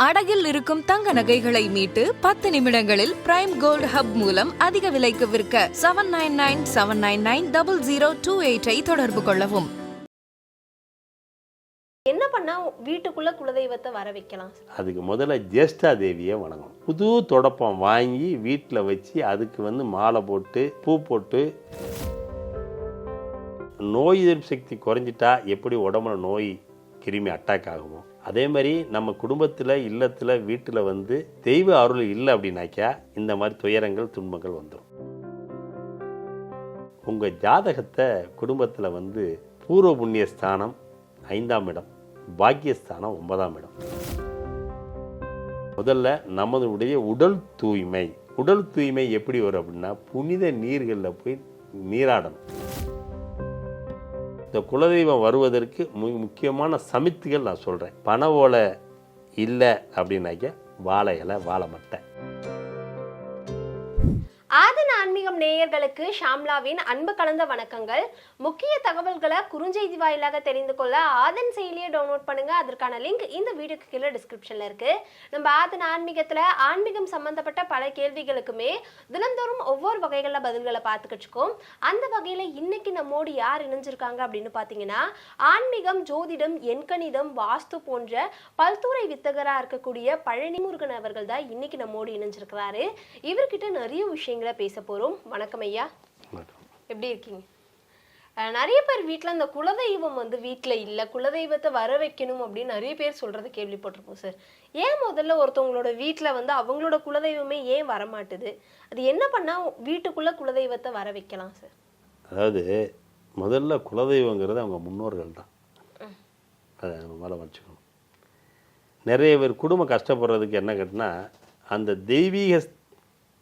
அடகில் இருக்கும் தங்க நகைகளை மீட்டு 10 நிமிடங்களில் பிரைம் கோல்ட் ஹப் மூலம் அதிக விலைக்கு விற்க 7997990028 தொடர்பு கொள்ளவும். என்ன பண்ணா வீட்டுக்குள்ள குலதெய்வத்தை வர வைக்கலாம்? அதுக்கு முதல்ல ஜேஷ்டா தேவியை வணங்கணும். புது தொடப்பம் வாங்கி வீட்டில் வச்சு அதுக்கு மாலை போட்டு பூ போட்டு, நோய் எதிர்ப்பு சக்தி குறைஞ்சிட்டா எப்படி உடம்புல நோய் கிருமி அட்டாக் ஆகுமோ அதே மாதிரி நம்ம குடும்பத்தில் இல்லத்தில் வீட்டில் தெய்வ அருள் இல்லை அப்படின்னாக்கா இந்த மாதிரி துயரங்கள் துன்பங்கள் வந்துடும். உங்கள் ஜாதகத்தை குடும்பத்தில் பூர்வ புண்ணிய ஸ்தானம் 5ஆம் இடம், பாக்கியஸ்தானம் 9ஆம் இடம். முதல்ல நம்மளுடைய உடல் தூய்மை எப்படி வரும் அப்படின்னா புனித நீர்களில் போய் நீராடணும். இந்த குலதெய்வம் வருவதற்கு முக்கியமான சமித்துகள் நான் சொல்கிறேன். பனை ஓலை இல்லை அப்படின்னாக்க வாழை இலை, வாழை மட்டை. ஆதன் ஆன்மீகம் நேயர்களுக்கு ஷாம்லாவின் அன்பு கலந்த வணக்கங்கள். முக்கிய தகவல்களை குறுஞ்செய்தி வாயிலாக தெரிந்து கொள்ள ஆதன் செயலியை டவுன்லோட் பண்ணுங்க. அதற்கான லிங்க் இந்த வீடியோக்கு கீழே டிஸ்கிரிப்ஷன்ல இருக்கு. நம்ம ஆதன் ஆன்மீகத்துல ஆன்மீகம் சம்பந்தப்பட்ட பல கேள்விகளுக்குமே தினந்தோறும் ஒவ்வொரு வகைகளில் பதில்களை பார்த்துக்கிச்சுக்கோம். அந்த வகையில இன்னைக்கு நம்மோடு யார் இணைஞ்சிருக்காங்க அப்படின்னு பாத்தீங்கன்னா, ஆன்மீகம், ஜோதிடம், எண்கணிதம், வாஸ்து போன்ற பல்துறை வித்தகரா இருக்கக்கூடிய பழனி முருகன் அவர்கள் தான் இன்னைக்கு நம்மோடு இணைஞ்சிருக்கிறாரு. இவர்கிட்ட நிறைய விஷயங்கள் பேச போறோம். வணக்கம் ஐயா, எப்படி இருக்கீங்க? நிறைய பேர் வீட்டில் இந்த குலதெய்வம் வீட்டில் இல்லை, குலதெய்வத்தை வர வைக்கணும் அப்படின்னு நிறைய பேர் சொல்றது கேள்விப்பட்டிருப்போம் சார். ஏன் முதல்ல ஒருத்தவங்களோட வீட்டில் அவங்களோட குலதெய்வமே ஏன் வரமாட்டுது? அது என்ன பண்ணா வீட்டுக்குள்ள குலதெய்வத்தை வர வைக்கலாம் சார்? அதாவது முதல்ல குலதெய்வங்கிறது அவங்க முன்னோர்கள் தான், அதை மேலே வச்சுக்கணும். நிறைய பேர் குடும்பம் கஷ்டப்படுறதுக்கு என்ன கேட்டினா, அந்த தெய்வீக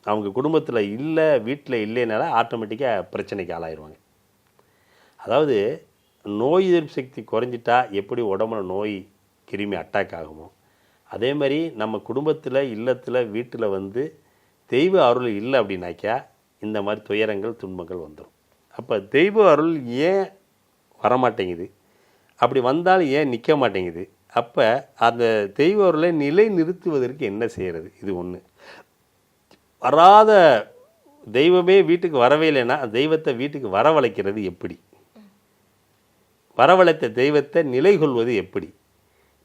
அவங்க குடும்பத்தில் இல்லை, வீட்டில் இல்லைனால ஆட்டோமேட்டிக்காக பிரச்சனைக்கு ஆளாயிருவாங்க. அதாவது நோய் எதிர்ப்பு சக்தி குறைஞ்சிட்டா எப்படி உடம்புல நோய் கிருமி அட்டாக் ஆகுமோ அதே மாதிரி நம்ம குடும்பத்தில் இல்லத்தில் வீட்டில் தெய்வ அருள் இல்லை அப்படின்னாக்கா இந்த மாதிரி துயரங்கள் துன்பங்கள் வந்துடும். அப்போ தெய்வ அருள் ஏன் வரமாட்டேங்குது, அப்படி வந்தாலும் ஏன் நிற்க மாட்டேங்குது, அப்போ அந்த தெய்வ அருளை நிலை நிறுத்துவதற்கு என்ன செய்கிறது? இது ஒன்று. வராத தெய்வமே வீட்டுக்கு வரவே இல்லைன்னா தெய்வத்தை வீட்டுக்கு வரவழைக்கிறது எப்படி, வரவழைத்த தெய்வத்தை நிலை கொள்வது எப்படி,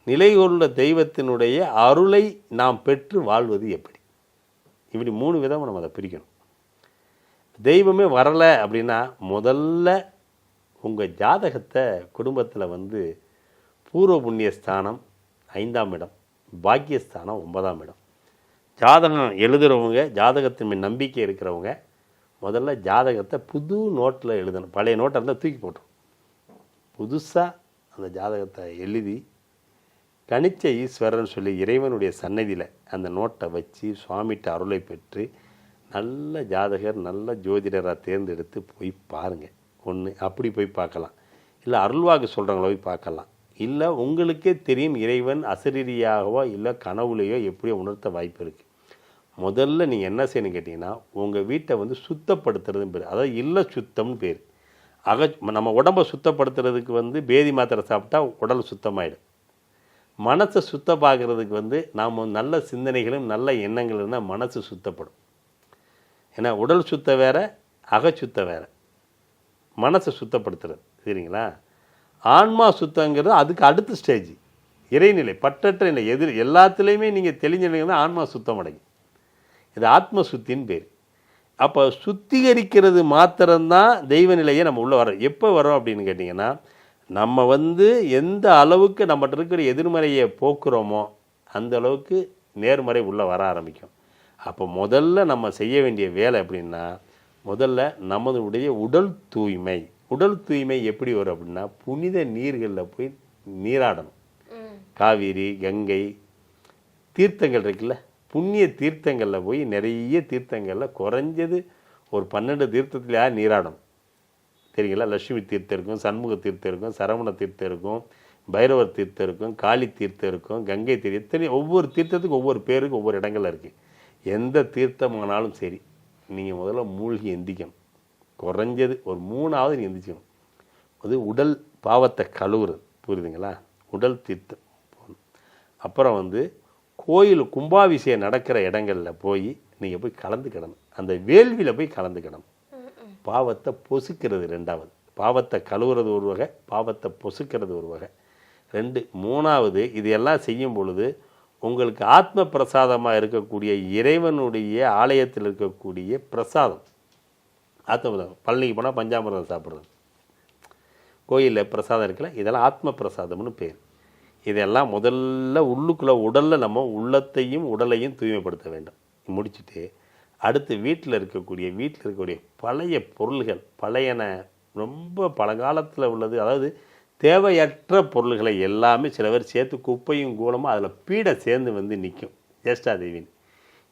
நிலை கொள்ள தெய்வத்தினுடைய அருளை நாம் பெற்று வாழ்வது எப்படி, இப்படி 3 விதமாக நம்ம அதை பிரிக்கணும். தெய்வமே வரலை அப்படின்னா முதல்ல உங்கள் ஜாதகத்தை குடும்பத்தில் பூர்வ புண்ணிய ஸ்தானம் 5ஆம் இடம், பாக்கியஸ்தானம் 9ஆம் இடம். ஜாதகம் எழுதுகிறவங்க, ஜாதகத்தின் மேல் நம்பிக்கை இருக்கிறவங்க முதல்ல ஜாதகத்தை புது நோட்டில் எழுதணும். பழைய நோட்டை இருந்தால் தூக்கி போட்டோம். புதுசாக அந்த ஜாதகத்தை எழுதி கணிச்ச ஈஸ்வரன் சொல்லி இறைவனுடைய சன்னதியில் அந்த நோட்டை வச்சு சுவாமிகிட்ட அருளை பெற்று நல்ல ஜாதகர், நல்ல ஜோதிடராக தேர்ந்தெடுத்து போய் பாருங்கள். ஒன்று அப்படி போய் பார்க்கலாம், இல்லை அருள்வாக்கு சொல்கிறவங்கள போய் பார்க்கலாம், இல்லை உங்களுக்கே தெரியும் இறைவன் அசரீரியாகவோ இல்லை கனவுலையோ எப்படியோ உணர்த்த வாய்ப்பு இருக்குது. முதல்ல நீங்கள் என்ன செய்யணும் கேட்டிங்கன்னா, உங்கள் வீட்டை சுத்தப்படுத்துறதுன்னு பேர், அதாவது இல்லை சுத்தம்னு பேர். நம்ம உடம்பை சுத்தப்படுத்துறதுக்கு பேதி மாத்திரை சாப்பிட்டா உடல் சுத்தமாயிடும். மனசை சுத்தமாகிறதுக்கு நாம் நல்ல சிந்தனைகளும் நல்ல எண்ணங்கள் இருந்தால் மனசு சுத்தப்படும். ஏன்னா உடல் சுத்தம் வேறு, அகச்சுத்த வேறு. மனசை சுத்தப்படுத்துறது சரிங்களா. ஆன்மா சுத்தங்கிறது அதுக்கு அடுத்த ஸ்டேஜ், இறைநிலை, பற்றற்ற நிலை. எல்லாத்துலேயுமே நீங்கள் தெளிஞ்சிருந்தீங்கன்னா ஆன்மா சுத்தம் அடையும். இது ஆத்ம சுத்தின்னு பேர். அப்போ சுத்திகரிக்கிறது மாத்திரம்தான் தெய்வ நிலையை நம்ம உள்ளே வரோம். எப்போ வரோம் அப்படின்னு கேட்டிங்கன்னா, நம்ம எந்த அளவுக்கு நம்மகிட்ட இருக்கிற எதிர்மறையை போக்குறோமோ அந்த அளவுக்கு நேர்மறை உள்ளே வர ஆரம்பிக்கும். அப்போ முதல்ல நம்ம செய்ய வேண்டிய வேலை எப்படின்னா, முதல்ல நம்மளுடைய உடல் தூய்மை எப்படி வரும் அப்படின்னா புனித நீர்களில் போய் நீராடணும். காவிரி, கங்கை தீர்த்தங்கள் இருக்குல்ல, புண்ணிய தீர்த்தங்களில் போய் நிறைய தீர்த்தங்களில் குறைஞ்சது ஒரு 12 தீர்த்தத்தில் நீராடணும். சரிங்களா. லட்சுமி தீர்த்தம் இருக்கும், சண்முக தீர்த்தம் இருக்கும், சரவண தீர்த்தம் இருக்கும், பைரவர் தீர்த்தம் இருக்கும், காளி தீர்த்தம் இருக்கும், கங்கை தீர்த்தம். ஒவ்வொரு தீர்த்தத்துக்கும் ஒவ்வொரு பேருக்கு ஒவ்வொரு இடங்கள்ல இருக்குது. எந்த தீர்த்தமானாலும் சரி நீங்கள் முதல்ல மூழ்கி எந்திக்கணும். குறைஞ்சது ஒரு 3ஆவது நீங்கள் எந்திரிக்கணும். அது உடல் பாவத்தை கழுவுறது, புரியுதுங்களா. உடல் தீர்த்தம் போகணும். அப்புறம் கோயில் கும்பாபிஷேகம் நடக்கிற இடங்களில் போய் நீங்கள் போய் கலந்துக்கிடணும். அந்த வேள்வியில் போய் கலந்துக்கிடணும். பாவத்தை பொசுக்கிறது ரெண்டாவது, பாவத்தை கழுவுறது ஒரு வகை, பாவத்தை பொசுக்கிறது ஒரு வகை. மூணாவது இது எல்லாம் செய்யும் பொழுது உங்களுக்கு ஆத்ம பிரசாதமாக இருக்கக்கூடிய இறைவனுடைய ஆலயத்தில் இருக்கக்கூடிய பிரசாதம், ஆத்ம பிரசாதம். பழனிக்கு போனால் பஞ்சாமிரதம் சாப்பிட்றது, கோயிலில் பிரசாதம் இருக்குல்ல, இதெல்லாம் ஆத்ம பிரசாதம்னு பேர். இதெல்லாம் முதல்ல உள்ளுக்குள்ளே உடலில் நம்ம உள்ளத்தையும் உடலையும் தூய்மைப்படுத்த வேண்டும். முடிச்சுட்டு அடுத்து வீட்டில் இருக்கக்கூடிய பழைய பொருள்கள், பழையன ரொம்ப பழங்காலத்தில் உள்ளது, அதாவது தேவையற்ற பொருள்களை எல்லாமே சில பேர் சேர்த்து குப்பையும் கூலமாக அதில் பீடை சேர்ந்து வந்து நிற்கும் ஜேஷ்டாதேவின்னு.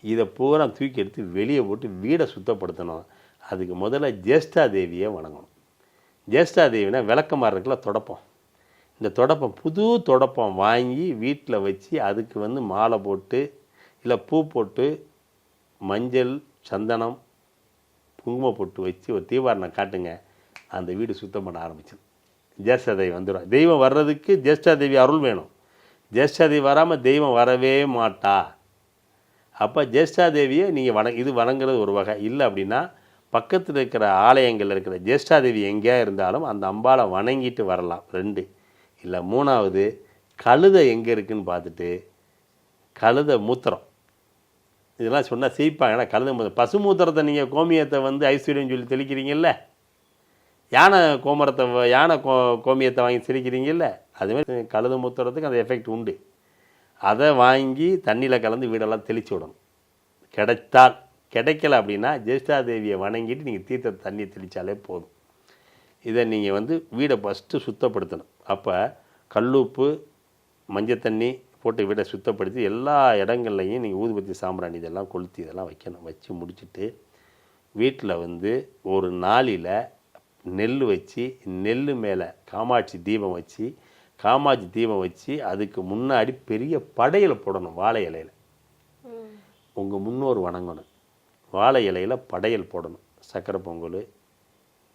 இதை பூரா தூக்கி எடுத்து வெளியே போட்டு வீடை சுத்தப்படுத்தணும். அதுக்கு முதல்ல ஜேஷ்டாதேவியை வணங்கணும். ஜேஷ்டாதேவினா விளக்கமாறு இருக்குல்ல, தொடப்பம். இந்த தொடப்பம் புது தொடப்பம் வாங்கி வீட்டில் வச்சு அதுக்கு வந்து மாலை போட்டு இல்லை பூ போட்டு மஞ்சள் சந்தனம் குங்குமம் போட்டு வச்சு ஒரு தீபாரணம் காட்டுங்க, அந்த வீடு சுத்தம் பண்ண ஆரம்பிச்சிடும். ஜேஷ்டாதேவி வந்துடும். தெய்வம் வர்றதுக்கு ஜேஷ்டாதேவி அருள் வேணும். ஜேஷ்டாதேவி வராமல் தெய்வம் வரவே மாட்டா. அப்போ ஜேஷ்டாதேவியை நீங்கள் இது வணங்குறது ஒரு வகை. இல்லை அப்படின்னா பக்கத்தில் இருக்கிற ஆலயங்களில் இருக்கிற ஜேஷ்டாதேவி எங்கேயா இருந்தாலும் அந்த அம்பாளை வணங்கிட்டு வரலாம். 2 இல்லை 3வது கழுதை எங்கே இருக்குதுன்னு பார்த்துட்டு கழுதை மூத்திரம் இதெல்லாம் சொன்னால் செய்ப்பாங்க. ஏன்னா கழுதை மூத்திரம், பசு மூத்திரத்தை நீங்கள் கோமியத்தை வந்து ஐஸ்வர்யம் சொல்லி தெளிக்கிறீங்கல்ல, யானை கோமியத்தை வாங்கி தெளிக்கிறீங்கல்ல, அதுமாதிரி கழுதை மூத்திரத்துக்கு அந்த எஃபெக்ட் உண்டு. அதை வாங்கி தண்ணியில் கலந்து வீடெல்லாம் தெளித்து விடணும். கிடைக்கல அப்படின்னா ஜேஷ்டாதேவியை வணங்கிட்டு நீங்கள் தீர்த்த தண்ணியை தெளித்தாலே போதும். இதை நீங்கள் வந்து வீடை ஃபஸ்ட்டு சுத்தப்படுத்தணும். அப்போ கல்லுப்பு மஞ்சள் தண்ணி போட்டு வீடை சுத்தப்படுத்தி எல்லா இடங்கள்லையும் நீங்கள் ஊதுபத்தி சாம்பிராணி இதெல்லாம் கொளுத்தி இதெல்லாம் வைக்கணும். வச்சு முடிச்சுட்டு வீட்டில் வந்து ஒரு நாளில் நெல் வச்சு, நெல் மேலே காமாட்சி தீபம் வச்சு அதுக்கு முன்னாடி பெரிய படையல் போடணும். வாழை இலையில் உங்கள் முன்னோர் வணங்கணும். வாழை இலையில் படையல் போடணும். சக்கரை பொங்கல்,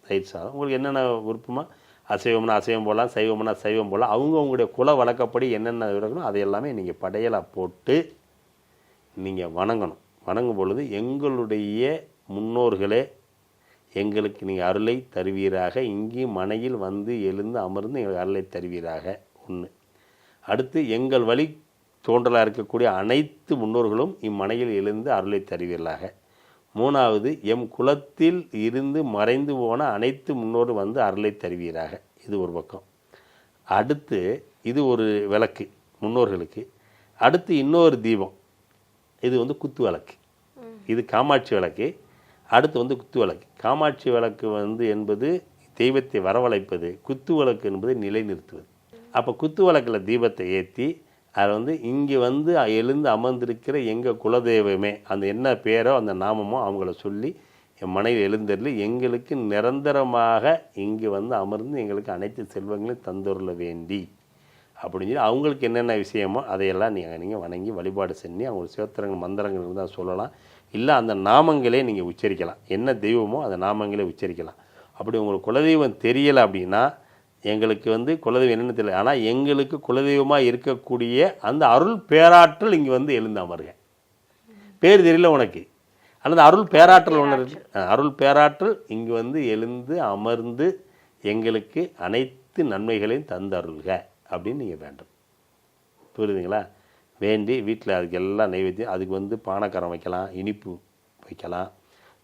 தயிர் சாதம், உங்களுக்கு என்னென்ன விருப்பமோ, அசைவம்னா அசைவம் போடலாம், சைவம்னா சைவம் போடலாம். அவங்களுடைய குல வழக்கப்படி என்னென்ன இருக்கணும் அதை எல்லாமே நீங்கள் படையலாக போட்டு நீங்கள் வணங்கணும். வணங்கும் பொழுது எங்களுடைய முன்னோர்களே எங்களுக்கு நீங்கள் அருளை தருவீராக, இங்கே மனையில் வந்து எழுந்து அமர்ந்து எங்களுக்கு அருளை தருவீராக. 1. அடுத்து எங்கள் வழி தோன்றலாக இருக்கக்கூடிய அனைத்து முன்னோர்களும் இம்மனையில் எழுந்து அருளை தருவீர்களாக. 3வது எம் குலத்தில் இருந்து மறைந்து போன அனைத்து முன்னோரும் வந்து அருளை தருவீராக. இது ஒரு பக்கம். அடுத்து இது ஒரு விளக்கு முன்னோர்களுக்கு. அடுத்து இன்னொரு தீபம், இது வந்து குத்து விளக்கு. இது காமாட்சி விளக்கு. அடுத்து வந்து குத்து விளக்கு. காமாட்சி விளக்கு வந்து என்பது தெய்வத்தை வரவழைப்பது, குத்து விளக்கு என்பது நிலைநிறுத்துவது. அப்போ குத்து விளக்கில் தீபத்தை ஏற்றி அதில் வந்து இங்கே வந்து எழுந்து அமர்ந்திருக்கிற எங்கள் குலதெய்வமே அந்த என்ன பேரோ அந்த நாமமோ அவங்கள சொல்லி என் மனையில் எழுந்தருளி எங்களுக்கு நிரந்தரமாக இங்கே வந்து அமர்ந்து எங்களுக்கு அனைத்து செல்வங்களையும் தந்துருள வேண்டி அப்படின்னு சொல்லி அவங்களுக்கு என்னென்ன விஷயமோ அதையெல்லாம் நீங்கள் வணங்கி வழிபாடு செஞ்சு அவங்க சிவத்திரங்கள் மந்திரங்கள் இருந்தால் சொல்லலாம். இல்லை அந்த நாமங்களே நீங்கள் உச்சரிக்கலாம். என்ன தெய்வமோ அந்த நாமங்களே உச்சரிக்கலாம். அப்படி உங்களுக்கு குலதெய்வம் தெரியலை அப்படின்னா எங்களுக்கு வந்து குலதெய்வம் என்னென்னு தெரியல, ஆனால் எங்களுக்கு குலதெய்வமாக இருக்கக்கூடிய அந்த அருள் பேராற்றல் இங்கே வந்து எழுந்து அமருங்க. பேர் தெரியல உனக்கு, அல்லது அருள் பேராற்றல் ஒன்று இருக்கு. அருள் பேராற்றல் இங்கே வந்து எழுந்து அமர்ந்து எங்களுக்கு அனைத்து நன்மைகளையும் தந்தருள்க அப்படின்னு நீங்கள் வேண்டும். புரியுதுங்களா? வேண்டி வீட்டில் அதுக்கு எல்லாம் நைவேத்தியம், அதுக்கு வந்து பானக்காரம் வைக்கலாம், இனிப்பு வைக்கலாம்,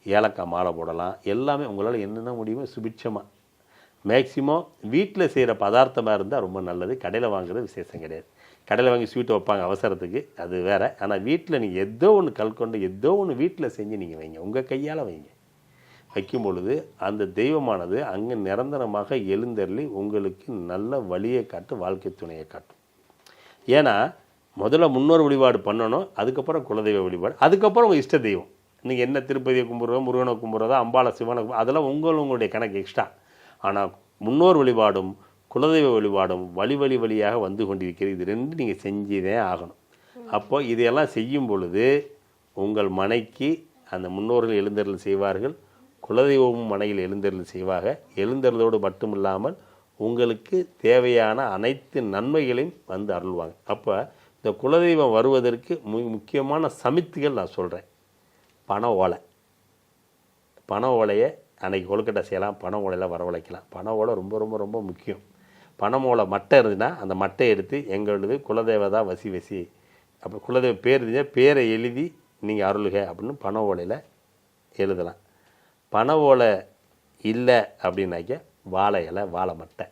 ஏலக்காய் மாலை போடலாம். எல்லாமே உங்களால் என்னென்ன முடியுமோ சுபிட்சமாக மேக்சிமம் வீட்டில் செய்கிற பதார்த்தமாக இருந்தால் ரொம்ப நல்லது. கடையில் வாங்குறது விசேஷம் கிடையாது. கடையில் வாங்கி ஸ்வீட் வைப்பாங்க அவசரத்துக்கு, அது வேறு. ஆனால் வீட்டில் நீங்கள் ஏதோ ஒன்று கல்கொண்டு ஏதோ ஒன்று வீட்டில் செஞ்சு நீங்கள் வைங்க, உங்கள் கையால் வைங்க. வைக்கும் பொழுது அந்த தெய்வமானது அங்கே நிரந்தரமாக எழுந்தருளி உங்களுக்கு நல்ல வழியை காட்டும், வாழ்க்கை துணையை காட்டும். ஏன்னா முதல்ல முன்னோர் வழிபாடு பண்ணணும், அதுக்கப்புறம் குலதெய்வ வழிபாடு, அதுக்கப்புறம் உங்கள் இஷ்ட தெய்வம். நீங்கள் என்ன திருப்பதியை கும்பிட்றதோ, முருகனை கும்பிட்றதோ, அம்பாளை சிவனை, அதெல்லாம் உங்களுடைய கணக்கு எக்ஸ்ட்ரா. ஆனால் முன்னோர் வழிபாடும் குலதெய்வ வழிபாடும் வழியாக வந்து கொண்டிருக்கிறது. இது 2 நீங்கள் செஞ்சதே ஆகணும். அப்போ இதையெல்லாம் செய்யும் பொழுது உங்கள் மனைக்கு அந்த முன்னோர்கள் எழுந்தருள் செய்வார்கள், குலதெய்வமும் மனையில் எழுந்தருள் செய்வாங்க. எழுந்தருளோடு மட்டும் இல்லாமல் உங்களுக்கு தேவையான அனைத்து நன்மைகளையும் வந்து அருள்வாங்க. அப்போ இந்த குலதெய்வம் வருவதற்கு முக்கியமான சமித்துகள் நான் சொல்கிறேன். பனை ஓலை. பனை ஓலையை அன்றைக்கி கொழுக்கட்டை செய்யலாம், பனை ஓலையில் வரவழைக்கலாம். பனை ஓலை ரொம்ப ரொம்ப ரொம்ப முக்கியம். பனை ஓலை மட்டை இருந்துச்சுன்னா அந்த மட்டையை எடுத்து எங்களது குலதெய்வதா வசி வசி அப்போ குலதெய்வ பேர் இருந்துச்சுன்னா பேரை எழுதி நீங்கள் அருளுக அப்படின்னு பனை ஓலையில் எழுதலாம். பனை ஓலை இல்லை அப்படின்னாக்க வாழை இலை, வாழை மட்டை.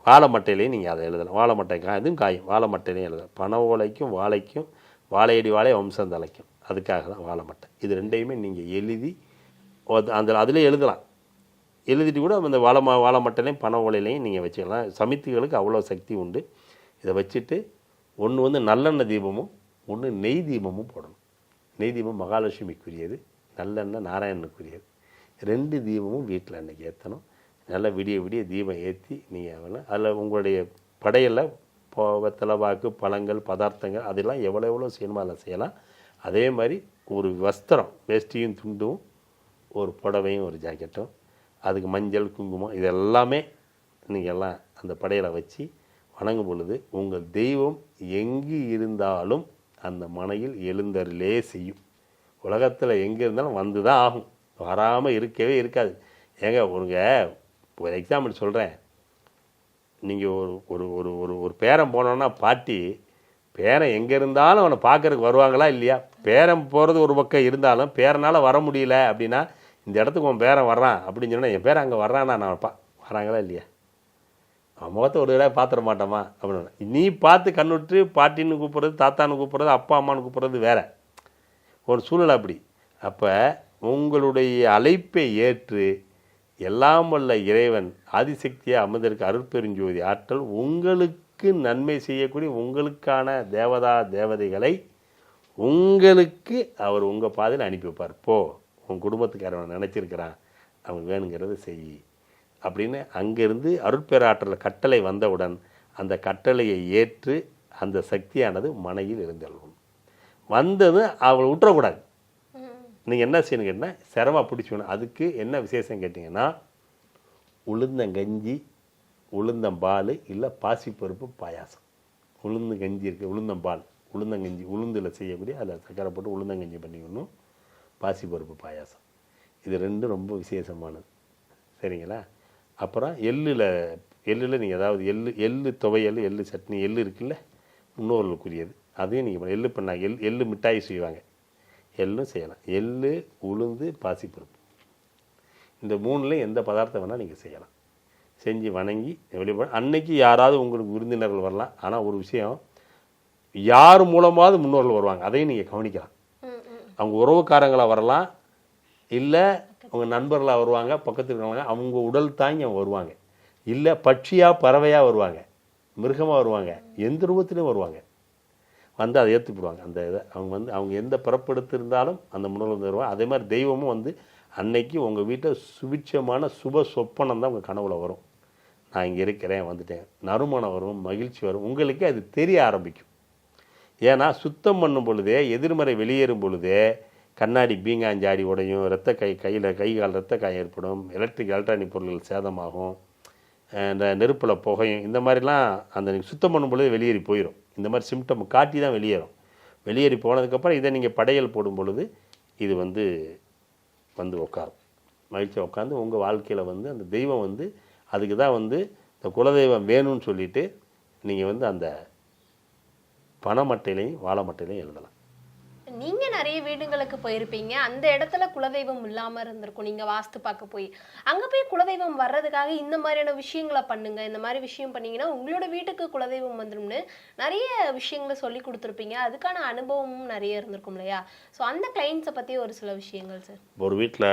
வாழை மட்டையிலையும் நீங்கள் அதை எழுதலாம். வாழை மட்டை இதுவும் காயும், வாழை மட்டையிலையும் எழுதலாம். பனை ஓலைக்கும் வாழைக்கும் வாழையடி வாழை வம்சம் தலைக்கும், அதுக்காக தான் வாழை மட்டை. இது ரெண்டையுமே நீங்கள் எழுதி அந்த அதில் எழுதலாம். எழுதிட்டு கூட அந்த வாழை மட்டையிலையும் பனை ஓலையிலையும் நீங்கள் வச்சுக்கலாம். சமித்துகளுக்கு அவ்வளோ சக்தி உண்டு. இதை வச்சுட்டு ஒன்று நல்லெண்ணெய் தீபமும் ஒன்று நெய் தீபமும் போடணும். நெய் தீபம் மகாலட்சுமிக்குரியது, நல்லெண்ணெய் நாராயணனுக்குரியது. 2 தீபமும் வீட்டில் அன்றைக்கி ஏற்றணும். நல்லா விடிய விடிய தீபம் ஏற்றி நீங்கள் அதில் உங்களுடைய படையில் வெத்தலை பாக்கு, பழங்கள், பதார்த்தங்கள் அதெல்லாம் எவ்வளோ செய்யணுமோ அதில் செய்யலாம். அதே மாதிரி ஒரு வஸ்திரம், வேஷ்டியும் துண்டும், ஒரு புடவையும் ஒரு ஜாக்கெட்டும், அதுக்கு மஞ்சள் குங்குமம் இதெல்லாமே நீங்கள் எல்லாம் அந்த படையில் வச்சு வணங்கும் பொழுது உங்கள் தெய்வம் எங்கு இருந்தாலும் அந்த மனையில் எழுந்தருளே செய்யும். உலகத்தில் எங்கே இருந்தாலும் வந்து தான் ஆகும், வராமல் இருக்கவே இருக்காது. ஏங்க ஒரு எக்ஸாம்பிள் சொல்கிறேன். நீங்கள் ஒரு ஒரு ஒரு ஒரு பேரன் போனோன்னா பாட்டி பேரன் எங்கே இருந்தாலும் அவனை பார்க்கறதுக்கு வருவாங்களா இல்லையா? பேரன் போகிறது ஒரு பக்கம் இருந்தாலும் பேரனால் வர முடியல அப்படின்னா இந்த இடத்துக்கு உன் பேரன் வர்றான் அப்படின்னு சொன்னால் என் பேரன் அங்கே வர்றான்னா நான் வராங்களா இல்லையா? அவன் முகத்தை ஒரு தடவை பார்த்துட மாட்டோமா அப்படின்னு நீ பார்த்து கண்ணுட்டு பாட்டின்னு கூப்பிட்றது, தாத்தான்னு கூப்பிட்றது, அப்பா அம்மானு கூப்பிட்றது வேறு ஒரு சூழ்நிலை அப்படி. அப்போ உங்களுடைய அழைப்பை ஏற்று எல்லாம் வல்ல இறைவன் ஆதிசக்தியாக அமர்ந்திருக்க அருட்பெருஞ்சோதி ஆற்றல் உங்களுக்கு நன்மை செய்யக்கூடிய உங்களுக்கான தேவதைகளை உங்களுக்கு அவர் உங்கள் பாதையில் அனுப்பி வைப்பார். போ, உன் குடும்பத்துக்காரன் நினச்சிருக்கிறான், அவன் வேணுங்கிறத செய் அப்படின்னு அங்கேருந்து அருட்பெராற்றல் கட்டளை வந்தவுடன் அந்த கட்டளையை ஏற்று அந்த சக்தியானது மனையில் இருந்தல்கும். வந்தது அவளை விட்டுறக்கூடாது. நீங்கள் என்ன செய்யணும் கேட்டால் சிரமம் பிடிச்சிக்கணும். அதுக்கு என்ன விசேஷம் கேட்டிங்கன்னா உளுந்தங்கஞ்சி, உளுந்தம்பால், இல்லை பாசிப்பருப்பு பாயாசம். உளுந்தங்கஞ்சி இருக்குது, உளுந்தம்பால், உளுந்தங்கஞ்சி உளுந்தில் செய்யக்கூடிய அதில் சக்கரை போட்டு உளுந்தங்கஞ்சி பண்ணிக்கணும். பாசிப்பருப்பு பாயாசம், இது 2 ரொம்ப விசேஷமானது. சரிங்களா? அப்புறம் எள்ளில் நீங்கள் ஏதாவது எள்ளு துவையல், எள்ளு சட்னி, எள்ளு இருக்குல்ல முன்னோர்களுக்குரியது, அதையும் நீங்கள் எள்ளு பண்ணாங்க. எள்ளு மிட்டாய் செய்வாங்க, எள்ளும் செய்யலாம். எள்ளு, உளுந்து, பாசிப்பருப்பு, இந்த 3லையும் எந்த பதார்த்தம் வேணால் நீங்கள் செய்யலாம். செஞ்சு வணங்கி வெளிப்பட அன்னைக்கு யாராவது உங்களுக்கு விருந்தினர்கள் வரலாம். ஆனால் ஒரு விஷயம், யார் மூலமாவது முன்னோர்கள் வருவாங்க, அதையும் நீங்கள் கவனிக்கலாம். அவங்க உறவுக்காரங்களாக வரலாம், இல்லை அவங்க நண்பர்களாக வருவாங்க, பக்கத்தில் இருக்கிறவங்க, அவங்க உடல் தாங்கி அவங்க வருவாங்க, இல்லை பட்சியாக பறவையாக வருவாங்க, மிருகமாக வருவாங்க, எந்த ரூபத்திலையும் வருவாங்க. வந்து அதை ஏற்றுப்பிடுவாங்க. அந்த இதை அவங்க எந்த பிறப்பெடுத்திருந்தாலும் அந்த முன்னோர்கள் வருவாங்க. அதே மாதிரி தெய்வமும் அன்னைக்கு உங்கள் வீட்டில் சுபிட்சமான சுப சொப்பனம் தான் உங்கள் கனவுல வரும். நான் இங்கே இருக்கிறேன், வந்துட்டேன், நறுமணம் வரும், மகிழ்ச்சி வரும். உங்களுக்கே அது தெரிய ஆரம்பிக்கும். ஏன்னா சுத்தம் பண்ணும் பொழுதே, எதிர்மறை வெளியேறும் பொழுதே கண்ணாடி பீங்காஞ்சாடி உடையும், கையில் கை கால் ரத்த காயம் ஏற்படும், எலக்ட்ரானிக் பொருட்கள் சேதமாகும், இந்த நெருப்பில் புகையும், இந்த மாதிரிலாம் அந்த சுத்தம் பண்ணும் பொழுது வெளியேறி போயிடும். இந்த மாதிரி சிம்டம் காட்டி தான் வெளியேறும். வெளியேறி போனதுக்கப்புறம் இதை நீங்கள் படையல் போடும் பொழுது இது வந்து உட்காரும், மகிழ்ச்சியாக உட்காந்து உங்கள் வாழ்க்கையில் அந்த தெய்வம் அதுக்கு தான் இந்த குலதெய்வம் வேணும்னு சொல்லிவிட்டு நீங்கள் அந்த பனைமட்டையிலையும் வாழை மட்டையிலையும் எழுதலாம். நீங்க நிறைய வீடுகளுக்கு போயிருப்பீங்க, அந்த இடத்துல குலதெய்வம் இல்லாம இருந்திருக்கும். நீங்க வாஸ்து பார்க்க போய் அங்க போய் குலதெய்வம் வர்றதுக்காக இந்த மாதிரியான விஷயங்களை பண்ணுங்க, இந்த மாதிரி விஷயம் பண்ணீங்கன்னா உங்களோட வீட்டுக்கு குலதெய்வம் வந்துடும்னு நிறைய விஷயங்களை சொல்லி கொடுத்துருப்பீங்க. அதுக்கான அனுபவமும் நிறைய இருந்திருக்கும் இல்லையா? ஸோ அந்த கிளைண்ட்ஸை பத்தி ஒரு சில விஷயங்கள் சார். ஒரு வீட்டில்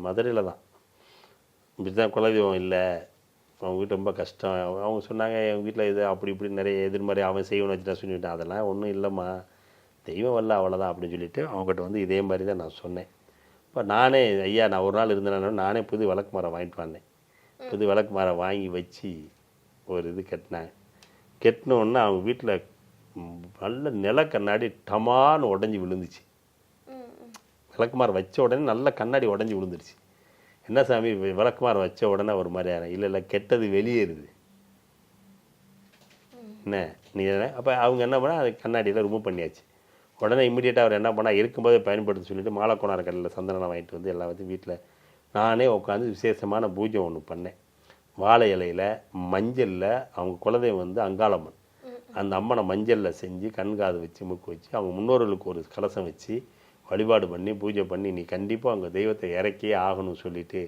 மதுரையில் தான் இப்படிதான் குலதெய்வம் இல்லை, அவங்க வீட்டு ரொம்ப கஷ்டம். அவங்க சொன்னாங்க எங்கள் வீட்டில் இது அப்படி இப்படி நிறைய எதிர்மறை அவன் செய்வனு வச்சுட்டா சொல்லிவிட்டேன். அதெல்லாம் ஒன்றும் இல்லைம்மா, தெய்வம் வரல அவ்வளோதான் அப்படின்னு சொல்லிவிட்டு அவங்ககிட்ட இதே மாதிரி தான் நான் சொன்னேன். இப்போ நானே ஐயா நான் ஒரு நாள் இருந்தேன்னா நானே புது விளக்கு மரம் வாங்கிட்டு வந்தேன். புது விளக்கு மரம் வாங்கி வச்சு ஒரு இது கட்டினோன்னா அவங்க வீட்டில் நல்ல நில கண்ணாடி டமான்னு உடஞ்சி விழுந்துச்சு. விளக்கு மரம் வச்ச உடனே நல்ல கண்ணாடி உடஞ்சி விழுந்துருச்சு. என்ன சாமி விளக்குமாறு வச்ச உடனே ஒரு மாதிரி இல்லை கெட்டது வெளியேறுது. என்ன நீ அப்போ அவங்க என்ன பண்ணால் அது கண்ணாடியில் ரிமூவ் பண்ணியாச்சு. உடனே இம்மிடியேட்டாக அவர் என்ன பண்ணால் இருக்கும்போதே பயன்படுத்த சொல்லிட்டு மாலைக்கோணார் கடையில் சந்தனம் வாங்கிட்டு வந்து எல்லாத்தையும் வீட்டில் நானே உட்காந்து விசேஷமான பூஜை ஒன்று பண்ணேன். வாழை இலையில் மஞ்சளில் அவங்க குலதெய்வம் வந்து அங்காளம்மன், அந்த அம்மனை மஞ்சளில் செஞ்சு கண்காது வச்சு மூக்கு வச்சு அவங்க முன்னோர்களுக்கு ஒரு கலசம் வச்சு வழிபாடு பண்ணி பூஜை பண்ணி நீ கண்டிப்பாக அவங்க தெய்வத்தை இறக்கியே ஆகணும்னு சொல்லிவிட்டு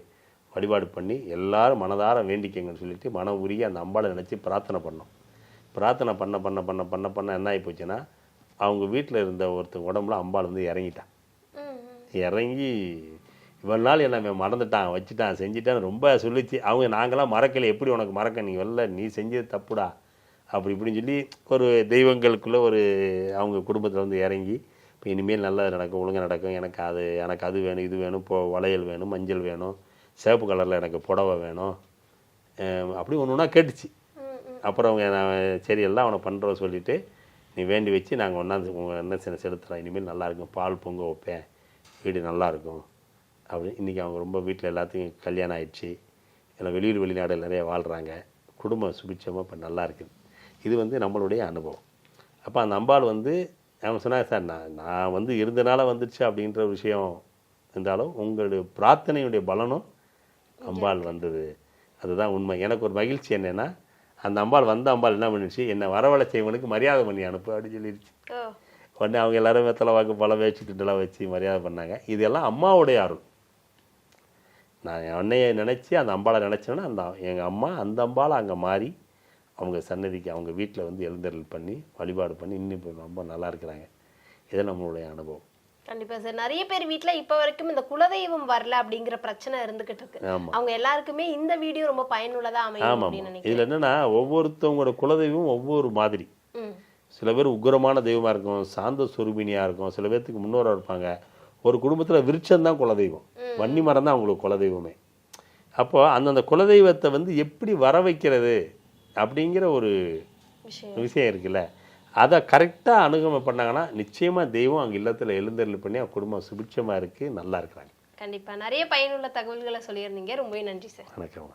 வழிபாடு பண்ணி எல்லாரும் மனதார வேண்டிக்கங்கன்னு சொல்லிட்டு மனம் உருகி அந்த அம்பாளை நினச்சி பிரார்த்தனை பண்ணோம். பிரார்த்தனை பண்ண பண்ண பண்ண பண்ண பண்ண என்ன ஆகி போச்சுன்னா அவங்க வீட்டில் இருந்த ஒருத்தர் உடம்புல அம்பாள் வந்து இறங்கிட்டான். இறங்கி இவ்வளோ நாள் என்ன மறந்துட்டான் வச்சுட்டான் செஞ்சுட்டான்னு ரொம்ப சொல்லிச்சு. அவங்க நாங்களாம் மறக்கலை, எப்படி உனக்கு மறக்க, நீ வரல, நீ செஞ்சது தப்புடா அப்படி இப்படின்னு சொல்லி ஒரு தெய்வங்களுக்குள்ளே ஒரு அவங்க குடும்பத்தில் வந்து இறங்கி இப்போ இனிமேல் நல்லா நடக்கும், ஒழுங்காக நடக்கும், எனக்கு அது வேணும், இது வேணும், இப்போ வளையல் வேணும், மஞ்சள் வேணும், சிவப்பு கலரில் எனக்கு புடவை வேணும், அப்படி ஒன்று ஒன்றா கேட்டுச்சு. அப்புறம் அவங்க நான் சரி எல்லாம் அவனை பண்ணுறோம் சொல்லிவிட்டு நீ வேண்டி வச்சு நாங்கள் ஒன்றாந்து என்ன செலுத்துகிறோம், இனிமேல் நல்லாயிருக்கும், பால் பொங்க வைப்பேன், வீடு நல்லாயிருக்கும் அப்படி. இன்றைக்கி அவங்க ரொம்ப வீட்டில் எல்லாத்துக்கும் கல்யாணம் ஆயிடுச்சு, எல்லாம் வெளிநாடு நிறைய வாழ்கிறாங்க, குடும்பம் சுபிட்சமாக இப்போ நல்லா இருக்குது. இது வந்து நம்மளுடைய அனுபவம். அப்போ அந்த அம்பாள் வந்து அவன் சொன்னாங்க, சார் நான் வந்து இருந்தனால வந்துடுச்சு அப்படின்ற ஒரு விஷயம் இருந்தாலும் உங்களுடைய பிரார்த்தனையுடைய பலனும் அம்பாள் வந்தது, அதுதான் உண்மை. எனக்கு ஒரு மகிழ்ச்சி என்னென்னா அந்த அம்பாள் அம்பாள் என்ன பண்ணிடுச்சு, என்னை வரவழை செய்வனுக்கு மரியாதை பண்ணி அனுப்பு அப்படின்னு சொல்லிடுச்சு. உடனே அவங்க எல்லாரும் வெத்தலை வாக்கு பழம் வச்சுட்டுலாம் வச்சு மரியாதை பண்ணாங்க. இதெல்லாம் அம்மாவுடைய அருள். நான் என்னையை நினச்சி அந்த அம்பாளை நினச்சேன்னா எங்கள் அம்மா அந்த அம்பாளை அங்கே மாறி அவங்க சன்னதிக்கு அவங்க வீட்டில் வந்து எழுந்தருள் பண்ணி வழிபாடு பண்ணி இன்னும் இப்போ ரொம்ப நல்லா இருக்கிறாங்க. இது நம்மளுடைய அனுபவம். கண்டிப்பா சார். நிறைய பேர் வீட்ல இப்ப வரைக்கும் இந்த குலதெய்வம் வரல அப்படிங்கிற பிரச்சனை இருந்துகிட்டு இருக்கு. அவங்க எல்லாருக்குமே இந்த வீடியோ ரொம்ப பயனுள்ளதா அமையும் அப்படின்னு நினைக்கிறேன். இதுல என்னன்னா ஒவ்வொருத்தவங்களோட குலதெய்வம் ஒவ்வொரு மாதிரி. சில பேர் உக்ரமான தெய்வமா இருக்கும், சாந்த சொரூபினியா இருக்கும், சில பேர்த்துக்கு முன்னோராக இருப்பாங்க. ஒரு குடும்பத்துல விருட்சம் தான் குலதெய்வம், வன்னி மரம் தான் அவங்களுக்கு குலதெய்வமே. அப்போ அந்தந்த குலதெய்வத்தை வந்து எப்படி வர வைக்கிறது அப்படிங்கிற ஒரு விஷயம் இருக்குல்ல, அதை கரெக்டாக அணுகம் பண்ணாங்கன்னா நிச்சயமாக தெய்வம் அங்கே இல்லத்தில் எழுந்தருள் பண்ணி அவங்க குடும்பம் சுபிட்சமாக இருக்குது, நல்லா இருக்கிறாங்க. கண்டிப்பாக நிறைய பயனுள்ள தகவல்களை சொல்லியிருந்தீங்க. ரொம்பவே நன்றி சார். வணக்கம்.